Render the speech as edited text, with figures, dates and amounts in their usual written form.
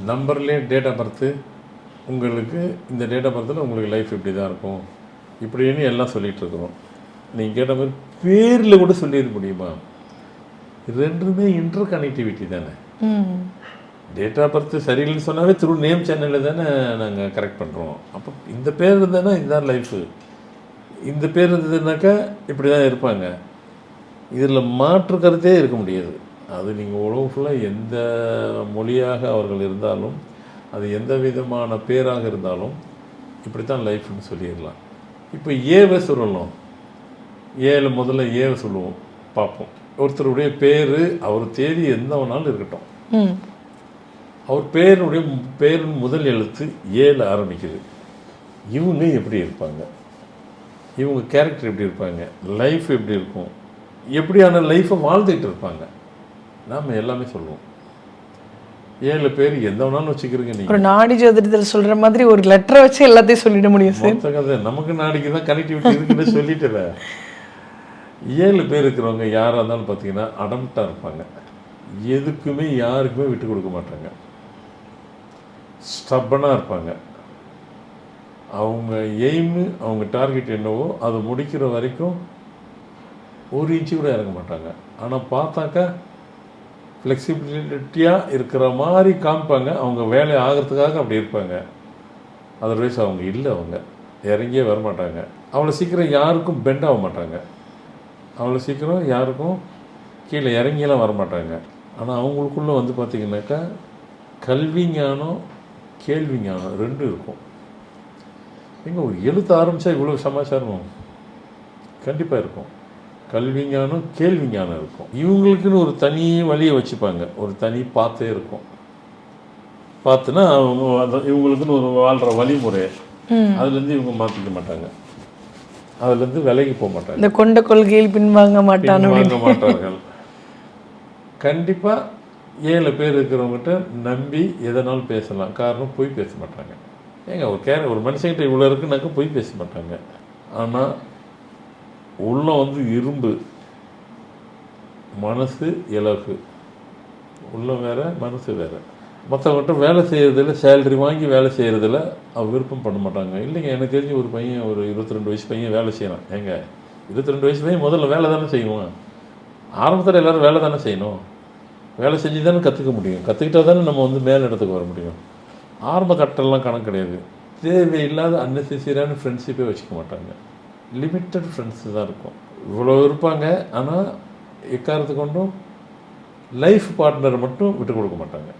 நம்பர்லேயே date of birth உங்களுக்கு இந்த date of பர்த்தில் உங்களுக்கு லைஃப் இப்படி தான் இருக்கும் இப்படின்னு எல்லாம் சொல்லிகிட்ருக்குறோம். நீங்கள் கேட்ட மாதிரி பேரில் கூட சொல்லிட முடியுமா? ரெண்டுமே இன்டர் கனெக்டிவிட்டி தானே. டேட் ஆஃப் பர்த் சரியில்லைன்னு சொன்னாவே த்ரூ நேம் சேனலில் தானே நாங்கள் கரெக்ட் பண்ணுறோம். அப்போ இந்த பேர் இருந்ததுன்னா இதுதான் லைஃபு, இந்த பேர் இருந்ததுனாக்கா இப்படி தான் இருப்பாங்க. இதில் மாற்று கருத்தே இருக்க முடியாது. அது நீங்கள் உலகம் ஃபுல்லாக எந்த மொழியாக அவர்கள் இருந்தாலும், அது எந்த விதமான பேராக இருந்தாலும் இப்படி தான் லைஃப்னு சொல்லிடலாம். இப்போ ஏவை சொல்லணும். ஏல முதல்ல ஏவை சொல்லுவோம், பார்ப்போம். ஒருத்தருடைய பேர் அவர் தேதி எந்த வேணாலும் இருக்கட்டும், அவர் பேரின் முதல் எழுத்து ஏல ஆரம்பிக்குது. இவங்க எப்படி இருப்பாங்க, இவங்க கேரக்டர் எப்படி இருப்பாங்க, லைஃப் எப்படி இருக்கும், எப்படியான லைஃப்பை வாழ்ந்துகிட்டு இருப்பாங்க, நாம் எல்லாமே சொல்லுவோம். 7 பேர் எந்த வேணாலும் வச்சுக்கிறீங்க. நீங்கள் ஒரு நாடி ஜோதிடத்தில் சொல்கிற மாதிரி ஒரு லெட்டரை வச்சு எல்லாத்தையும் சொல்லிட முடியும் சார். மொத்த கதை நமக்கு நாடிக்கு தான் கனெக்டிவிட்டி இருக்குன்னு சொல்லிட்டுல. 7 பேர் இருக்கிறவங்க யாராக இருந்தாலும் பார்த்தீங்கன்னா அடம்ப்டாக இருப்பாங்க. எதுக்குமே யாருக்குமே விட்டு கொடுக்க மாட்டாங்க. ஸ்டப்பனாக இருப்பாங்க. அவங்க எய்மு, அவங்க டார்கெட் என்னவோ அதை முடிக்கிற வரைக்கும் 1 இன்ச்சு கூட இறங்க மாட்டாங்க. ஆனால் பார்த்தாக்கா ஃப்ளெக்சிபிலிட்டியாக இருக்கிற மாதிரி காமிப்பாங்க. அவங்க வேலை ஆகிறதுக்காக அப்படி இருப்பாங்க. அதர்வைஸ் அவங்க இல்லை, அவங்க இறங்கியே வரமாட்டாங்க. அவ்வளோ சீக்கிரம் யாருக்கும் பெண்ட் ஆக மாட்டாங்க. அவ்வளோ சீக்கிரம் யாருக்கும் கீழே இறங்கியெல்லாம் வரமாட்டாங்க. ஆனால் அவங்களுக்குள்ளே வந்து பார்த்திங்கனாக்கா கல்வி ஞானம், கேள்வி ஞானம் ரெண்டும் இருக்கும். நீங்கள் ஒரு எழுத்து ஆரம்பித்தா இவ்வளோ சமாச்சாரம் கண்டிப்பாக இருக்கும். கல்வி ஞானம், கேள்வி ஞானம் இருக்கும். இவங்களுக்குன்னு ஒரு தனி வழியை வச்சுப்பாங்க, ஒரு தனி பாத்தே இருக்கும். பார்த்துன்னா அவங்க இவங்களுக்குன்னு ஒரு வாழ்கிற வழிமுறை, அதுலேருந்து இவங்க மாற்றிக்க மாட்டாங்க, அதுலேருந்து விலைக்கு போக மாட்டாங்க. இந்த கொண்ட கொள்கையில் பின்வாங்க மாட்டார்கள். கண்டிப்பாக 7 பேர் இருக்கிறவங்ககிட்ட நம்பி எதனாலும் பேசலாம். காரணம் போய் பேச மாட்டாங்க. ஏங்க ஒரு மனுஷங்கிட்ட இவ்வளோ இருக்குனாக்கா போய் பேச மாட்டாங்க. ஆனால் உள்ளம் வந்து இரும்பு, மனசு இலகு. உள்ளம் வேறு, மனசு வேறு. மற்றவங்கள்ட்ட வேலை செய்கிறதில்ல, சேலரி வாங்கி வேலை செய்கிறதில்ல அவர் விருப்பம் பண்ண மாட்டாங்க. இல்லைங்க, எனக்கு தெரிஞ்சு ஒரு பையன், ஒரு 22 வயசு பையன் வேலை செய்யலாம். ஏங்க 22 வயசு பையன் முதல்ல வேலை தானே செய்வோம். ஆரம்பத்தில் எல்லோரும் வேலை தானே செய்யணும். வேலை செஞ்சு தானே கற்றுக்க முடியும். கற்றுக்கிட்டா தானே நம்ம வந்து மேல் இடத்துக்கு வர முடியும். ஆரம்ப கட்டெல்லாம் கணக்கு கிடையாது. தேவையில்லாத அன்னெசரியான ஃப்ரெண்ட்ஷிப்பே வச்சுக்க மாட்டாங்க. லிமிட்டட் ஃப்ரெண்ட்ஸு தான் இருக்கும். இவ்வளோ இருப்பாங்க. ஆனால் எக்காரத்து கொண்டும் லைஃப் பார்ட்னரை மட்டும் விட்டு கொடுக்க மாட்டாங்க.